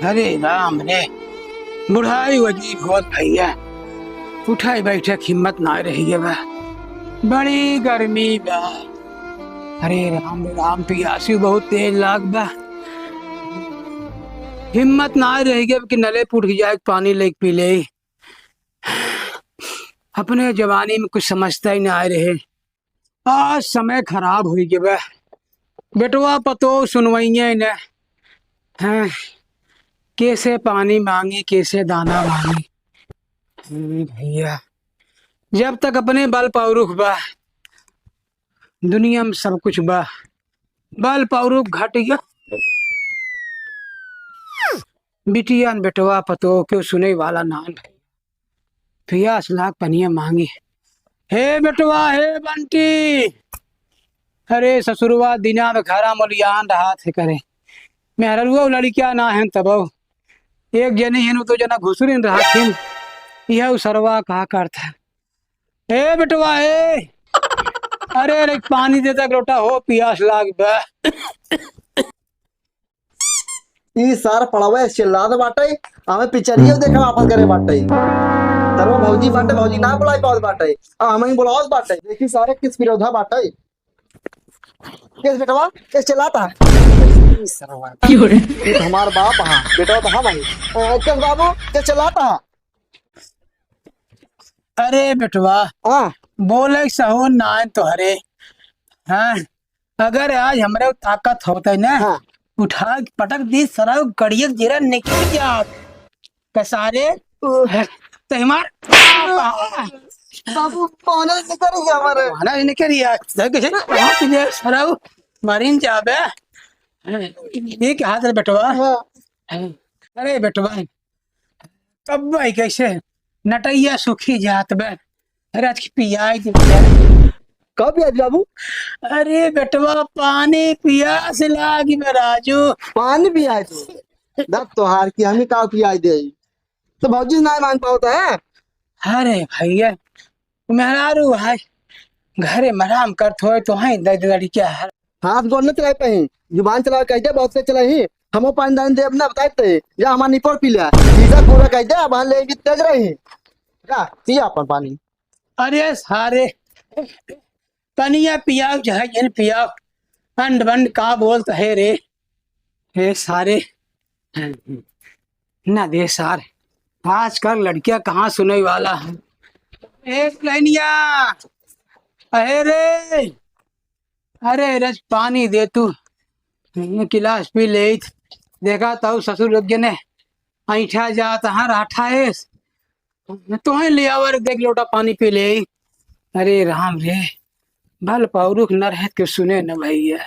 अरे राम रे, बुढ़ाई वजी बहुत भैया। उठाई बैठे हिम्मत ना रही है बा, बड़ी गर्मी बा। अरे राम राम, पियासी बहुत तेज लाग बा। हिम्मत ना रही है कि नले पुट जाए पानी लेके पी ले। अपने जवानी में कुछ समझता ही ना रहे। आज समय खराब हुई के बा। बेटवा पतो सुनवाइए न है, कैसे पानी मांगी कैसे दाना मांगी। भैया, जब तक अपने बल पौरुख बा दुनिया में सब कुछ बा। बल पौरुख घट गया, बिटिया न बेटवा पतो क्यों सुने वाला नान। पियास लाख पनिया मांगी। हे बेटवा, हे बंटी, अरे ससुरवा दिना में घरा मोलियान रहा थे करे। मेहरुआ लड़किया ना है तब एक जनी है तो जना घुसुरिन रहा थी। यह सरवा कहा करता। हे बेटवा हे, अरे अरे पानी देता लोटा हो, पियास लाग बा। ई सार पड़ावे चिल्लात बाटे। हमें पिचरियो देखा वापस करे बाटे। तरवा भौजी बाटे, भौजी ना बुलाई पावत बाटे। हमें बुलावत बाटे। देखी सारे किस विरोधा बाटे। किस बेटवा किस चिल्लाता ई सरवा ये तो हमार बाप हां, बेटा तो हम आई। किस बाबू किस चिल्लाता। अरे बेटवा, हां बोले सहो ना तो हरे। हाँ, अगर आज हमरे ताकत होता है ना, हां उठा के पटक दी सराव गड़िया जीरा निकल जात कसारे तो हमार बाबू पानी निकल गया हमारे। वाला निकल या कैसे तुझे सराव मारिन जाबे। ये क्या हाथ है बेटवा। हां अरे बेटवा, कब भाई कैसे नटैया सुखी जात बे। अरे आज की पियाई दी। कब याद बाबू। अरे बेटवा, पानी पियास लागी में राजू। पानी भी आए तो दब तो हार की हमें का पियाई दे। तो भौजी ना मान पाता है। अरे भैया, मेहरारू है घरे मराम कर थोए तो है दर्द लड़ी क्या है। हाथ गोड़ न चला पाही, जुबान चला कह दे बहुत से चला ही। हमो पानी दान दे अपना बताते या हमार निपोर पी लिया सीधा पूरा कह दे अब ले भी तेज रही क्या पिया अपन पानी। अरे सारे पनिया पियाव चाहे जन पियाव, अंड बंड का बोलता है रे। हे सारे ना दे सार, आजकल लड़कियां कहाँ सुने वाला है। एक लाइनिया, अरे रे, अरे रज पानी दे तू, गिलास पी ले। देखा तो ससुर लोग ने ऐठा जाता है राठा है तो ले आवर देख लोटा पानी पी ले। अरे राम रे, भल पौरुख न रह के सुने न भैया।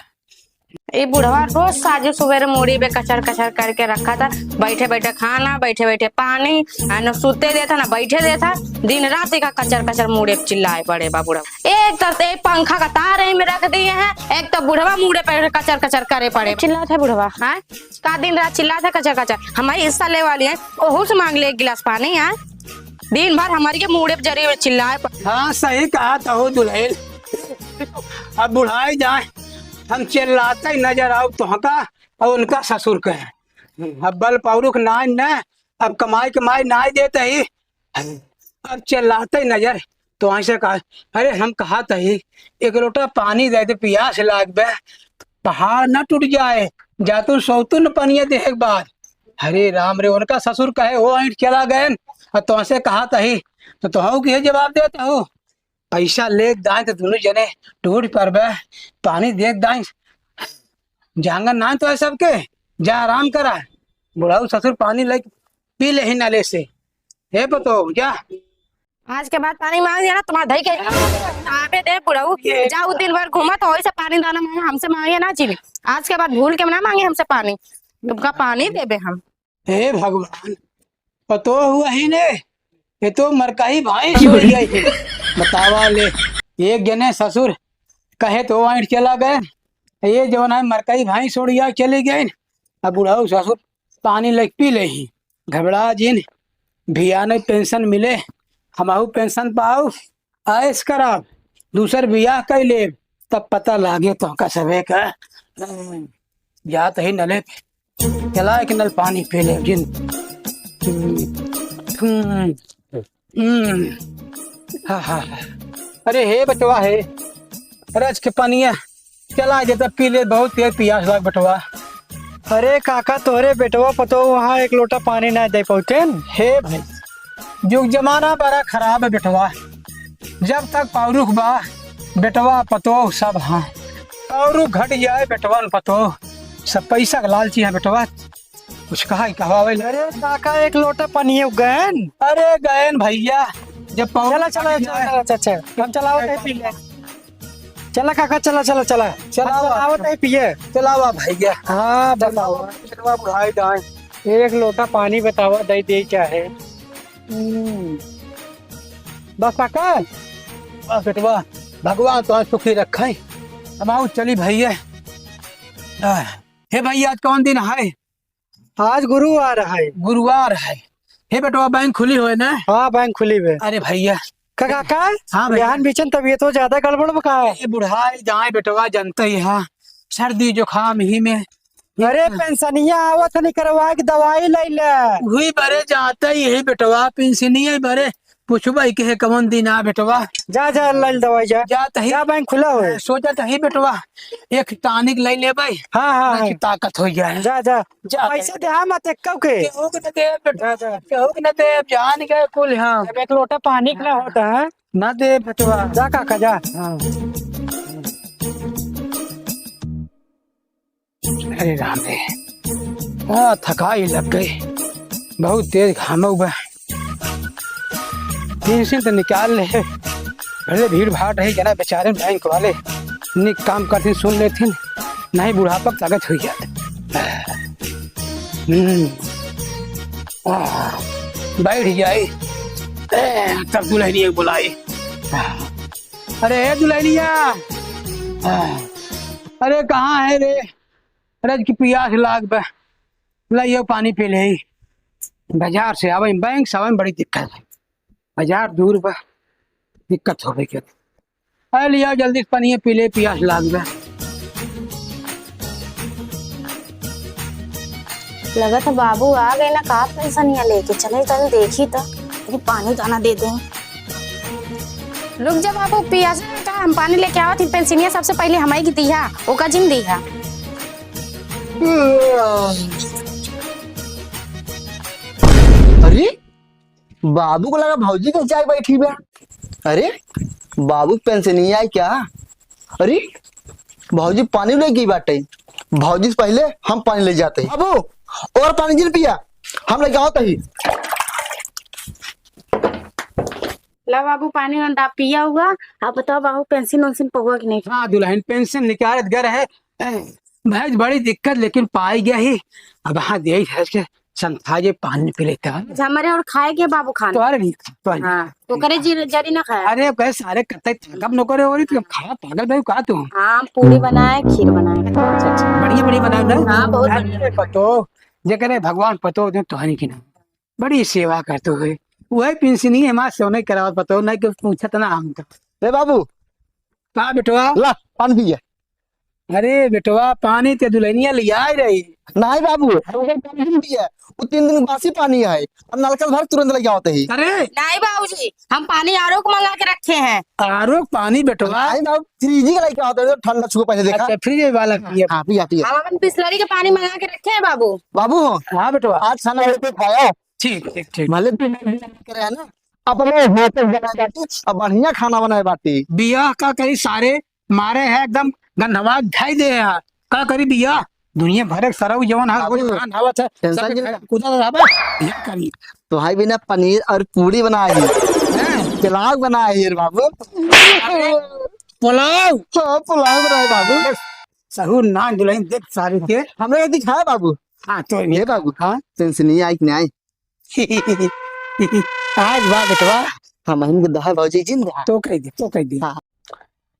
ये बुढ़वा रोज साजो सवेरे मूड़ी पे कचर कचर करके रखा था। बैठे बैठे खाना, बैठे बैठे पानी, न सूते देता ना बैठे देता। दिन रात का कचर कचर मूड़े पे चिल्लाए पड़े बा बुढ़वा। एक तरफ एक पंखा का तार में रख दिए हैं, एक तो बुढ़वा मूड़े पे कचर कचर करे पड़े। चिल्लाता है बुढ़वा, हाँ का दिन रात चिल्लाता है कचर कचर। हमारी हिस्सा ले वाली है, ओहू से मांग ले एक गिलास पानी। है दिन भर हमारी के मूड़े पे जरिए चिल्लाए। हाँ सही कहा तो दुल्हन, अब बुढ़ाई जाए हम चिल्लाते ही नजर आओ तो हका और उनका ससुर कहे। अब बल पौरुख ना न, अब कमाई कमाई ना देते ही, अब चिल्लाते ही नजर तो ऐसे कहा। अरे हम कहा ही एक लोटा पानी दे दे, पियास लाग बे, पहाड़ न टूट जाए, जा तू सोतु न पनिया दे एक बार। अरे राम रे, उनका ससुर कहे वो ऐठ चला गए और तो ऐसे कहा ही तो तुम की जवाब देता हो। पैसा ले दाए तो दोनों जने टूट पर बे, पानी देख दाए जांगर ना तो है सबके, जा आराम करा। बुढ़ाऊ ससुर पानी ले पी ले ही नाले से। हे पतो जा आज के बाद पानी मांग दिया ना तुम्हारा दही के आबे दे बुढ़ऊ। जाओ दिन भर घूमा तो वही से पानी दाना मांगे, हमसे मांगे ना चीनी। आज के बाद भूल के ना मांगे हमसे पानी, तुमका पानी देबे हम। हे भगवान, पतो हुआ ही ने, ये तो मरकाही भाई छोड़ गई है। बतावा ले, एक जने ससुर कहे तो वहीं चला गए, ये जो है मरकाई भाई छोड़ गया चले गए। अब बुढ़ाऊ ससुर पानी ले पी ले ही घबरा जिन भिया नहीं पेंशन मिले, हमाऊ पेंशन पाऊ आयस करा दूसर बियाह कर ले, तब पता लागे तो का सबे का जात ही नले पे। चला एक नल पानी पी ले जिन। हाँ हाँ हाँ। अरे हे बटवा है, रज के पानिया चला जे तब पी ले, बहुत तेज पियास लाग बटवा। अरे काका तोहरे बेटवा पतो वहाँ एक लोटा पानी ना दे पहुँचेन। हे भाई, युग जमाना बड़ा खराब है बेटवा। जब तक पौरुख बा बेटवा पतो सब हाँ, पौरुख घट जाए बेटवा न पतो सब पैसा का लालची है बेटवा। कुछ कहा ही कहावे। अरे काका एक लोटा पानी गए। अरे गए भैया, जब चला चला चला चाचा हम चलाओ पी ले। चला काका चला चला चला चलाओ पिए। चलावा भैया। हाँ बताओ। बेटवा बुढ़ाई दाए। एक लोटा पानी बतावा दे दे क्या है। बस काका, बस बेटवा भगवान तो सुखी रखे। अब आओ चली भैया। हे भैया आज कौन दिन है? आज गुरुवार है। गुरुवार है। हे बेटवा बैंक खुली हुई ना? हाँ बैंक खुली है। अरे भैया काका हाँ भैया। बिहान बीचन तबीयत तो ज्यादा गड़बड़ बका है। ये बुढ़ाई जाए बेटवा जानते ही हाँ, सर्दी जुकाम ही में। अरे पेंशनिया आवत नहीं करवा के दवाई ले ले। वही बरे जाते ही है बेटवा, पेंशनिया बरे पूछबा के कौन दिन आ बेटवा। जा जा ले दवाई जा जात ही जा बैंक खुला हो। सोचत ही बेटवा एक टॉनिक ले लेबै। हाँ हाँ की ताकत हो जाए। जा जा जा पैसे दे हम मत कब के। केहू के न दे बेटा, जा जा केहू के न दे, जान के कुल हाँ अब एक लोटा पानी के ना होता है। न दे बेटवा। जा काका जा। हाँ। अरे राम रे, हाँ थकाई लग गई, बहुत तेज घाम हुआ। पेंशन तो निकाल ले, भले भीड़ भाड़ रही जना बेचारे बैंक वाले निक काम करते सुन लेते, नहीं बुढ़ापा ताकत हो जाते। बैठ जाए तब दुल्हनिया बुलाई। अरे दुल्हनिया, अरे कहाँ है रे? रज की पियास लाग बे, लाइयो पानी पी ले। बाजार से आवे बैंक से आवे में बड़ी दिक्कत है, बाजार दूर बा, दिक्कत हो गई क्या? अरे लिया जल्दी पानी पी ले, पियास लाग बे। लगा था बाबू आ गए ना, का पेंशनिया लेके चले तो देखी तो पानी दाना दे दें। रुक जा बाबू, पियास का हम पानी लेके आवा थी। पेंशनिया सबसे पहले हमारी की दिया, ओका जिम दिया। अरे बाबू को लगा भौजी के चाय बैठी बा। अरे बाबू पेंशनिया है क्या? अरे भौजी पानी ले गई बाटे। भौजी से पहले हम पानी ले जाते हैं। बाबू और पानी जिन पिया, हम लेके आओ ही। ला बाबू पानी अंडा पिया हुआ। आप बताओ बाबू पेंशन वेंशन पहुआ कि नहीं? हाँ दुल्हन पेंशन निकालत घर है भैंस, बड़ी दिक्कत लेकिन पाई गया ही। अब हाँ दे के संथाजे पानी पी लेता है। हमारे और खाए के बाबू खाना तो अरे नहीं तो हाँ तो करे जरी ना खाया। अरे कहे सारे कते थकब न करे, हो रही तो खा पागल भाई का तू। हाँ पूरी बनाए, खीर बनाए, बढ़िया बढ़िया बना ना। हाँ बहुत बढ़िया। पतो जे करे भगवान पतो तो हनी की ना बड़ी सेवा करते हुए वही पेंशनी हमारे से नहीं करावत पतो नहीं कि पूछत ना हम तो। रे बाबू का बेटवा? ला पानी पिया। अरे बेटवा पानी ते दुल्हनिया ले आई रही। नहीं बाबू पानी नहीं पिया, वो 3 दिन बासी पानी है और नलका भर तुरंत लेके आते ही। अरे नहीं बाबूजी, हम पानी आरो को मंगा के रखे हैं। आरो पानी बेटवा? नहीं बाबू फ्रिज का लेके आते हैं, ठंडा छुपा पहले देखा। अच्छा फ्रिज वाला पिए। हाँ पिया पिया। हम अपन बिस्लरी के पानी मंगा के रखे हैं बाबू। बाबू हाँ बेटवा आज खाना पे खाया ठीक ठीक ठीक। भले करे है ना, अपने होटल बना बाटी अब बढ़िया खाना बनाए बाटी। बिया का करी सारे मारे है एकदम गंधवा खाई दे यार। का करी बिया दुनिया भर के सरऊ जवन है बाबू, कुछ खान हवा टेंशन की सब कुदा रहबे ये करी। तो भाई बिना पनीर और पूरी बनाई, पुलाव बनाई रे बाबू। पुलाव? हाँ पुलाव बनाए बाबू। सहूर ना दुल्हन देख सारे के। हमने यदि खाया बाबू। हाँ तो ये बाबू हाँ पेंशनिया आई कि नहीं आई? आज बा बेटवा हम हम दहा भौजी जिंदा तो कह दे तो कह दे। हाँ।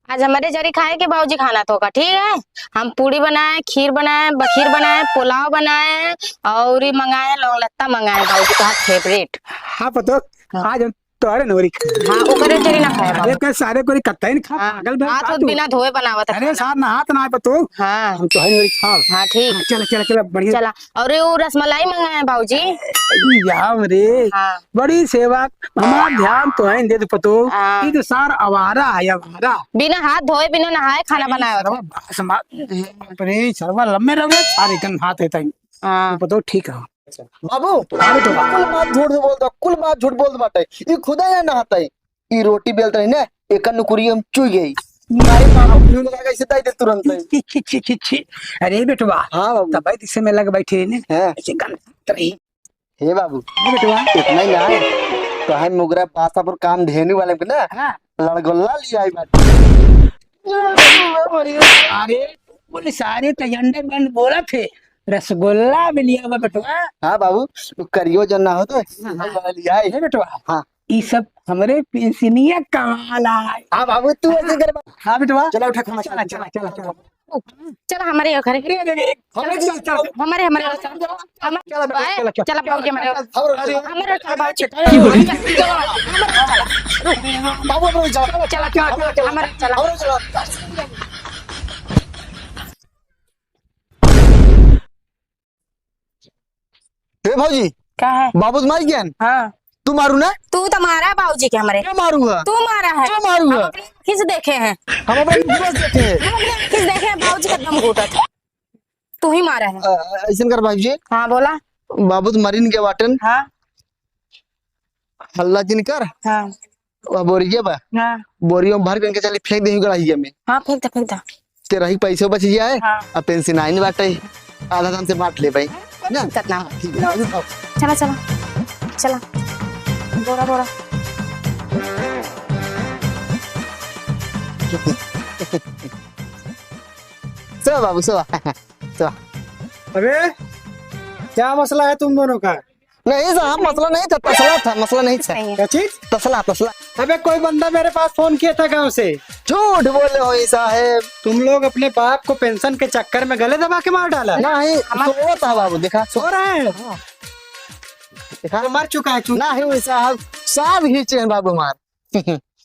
आज हमारे जरी खाए के बाबूजी खाना तो का ठीक है। हम पूरी बनाए, खीर बनाए, बखीर बनाए, पुलाव बनाए और मंगाए लौंग लत्ता मंगाए बाबूजी का फेवरेट। हाँ पतो आज तो अरे नोरी हाँ ओकरे चली ना खाए अरे के सारे कोई कत्ता ही नहीं खा हाँ पागल बे हाथ का उथ तू? बिना धोए बनावत है अरे खाना। साथ ना हाथ ना पे तो हाँ हम तो है नोरी खा हाँ ठीक चल चल चल बढ़िया चला। और वो रसमलाई मंगाए हैं भाऊजी। यार रे हाँ बड़ी सेवा हमारा ध्यान तो है दे पतो हाँ। ये तो सार आवारा है आवारा बिना हाथ धोए बिना नहाए खाना बनाया सरवा बास अरे सरवा लम्बे रहे सारे कन हाथ है ताई हाँ पतो ठीक है बाबू कुल बात झूठ बोल दो, कुल बात झूठ बोल दो बाटे। ये खुदा या नहाता है, ये रोटी बेलता है ना, एक नुकुरी हम चुई गई मारे पापा फ्लू लगा कैसे दाई दे तुरंत ही। छी छी छी छी छी अरे बेटवा हाँ बाबू। तब इसे में लग बैठे ने हाँ। ऐसे गन रही हे बाबू बेटवा इतना ही ना है तो हम मुगरा पासा पर काम धेनु वाले को ना हाँ लड़गोल्ला लिया आई बाटे। अरे बोले सारे तयंडे बंद बोला थे रसगुल्ला भी लिया हुआ बेटवा हाँ बाबू तो करियो जन ना हो तो लिया आई। है बेटवा हाँ ये सब हमारे पेंशनिया कमाल आए हाँ बाबू तू ऐसे कर हाँ बेटवा चला उठा खाना चला चला चला चला चला हमारे यहाँ घर अरे अरे अरे, चल चल चल हमारे हमारे चला भाऊजी हमारे हमारे भाऊजी बाबू अपने जाओ चला चला हमारे चला और चलो हे भौजी क्या है बाबू तुम्हारी ज्ञान हाँ तू मारू ना तू तो मारा है भाऊजी के हमारे क्या मारूंगा तू मारा है क्या मारूंगा? हम अपनी आँखी से देखे हैं हम अपने दिवस देखे हम अपनी आँखी से देखे हैं भाऊजी का दम घूटा था तू ही मारा है ऐसे कर भाई जी हाँ बोला बाबू तुम्हारी के वाटन हाँ हल्ला जिन कर हाँ बोरिया बा हाँ बोरियो में भर के चली फेंक दे गड़ाइया में हाँ फेंक दे तेरा ही पैसे बच जाए हाँ। अब पेंशन आई नहीं बाटे आधा दाम से बांट ले भाई ना कितना ठीक है बाबू, आओ। चला चला चला बोरा बोरा चलो बाबू चलो चलो अबे क्या मसला है तुम दोनों का? नहीं साहब मसला नहीं था तसला था मसला नहीं था क्या चीज? तसला तसला अबे कोई बंदा मेरे पास फोन किया था गांव से। झूठ बोले हो ये साहेब तुम लोग अपने बाप को पेंशन के चक्कर में गले दबा के मार डाला। नहीं सो था बाबू देखा सो रहे हैं देखा तो मर चुका है चूक। नहीं हुई साहब साहब खींचे हैं बाबू मार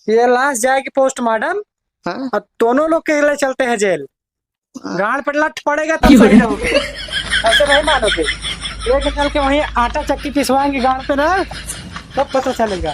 ये लाश जाएगी पोस्टमार्टम हाँ? और दोनों लोग के लिए चलते हैं जेल। गांड पर लठ पड़ेगा तब सही रहोगे, ऐसे नहीं मानोगे। एक चल के वहीं आटा चक्की पिसवाएंगे गांड पे ना, तब पता चलेगा।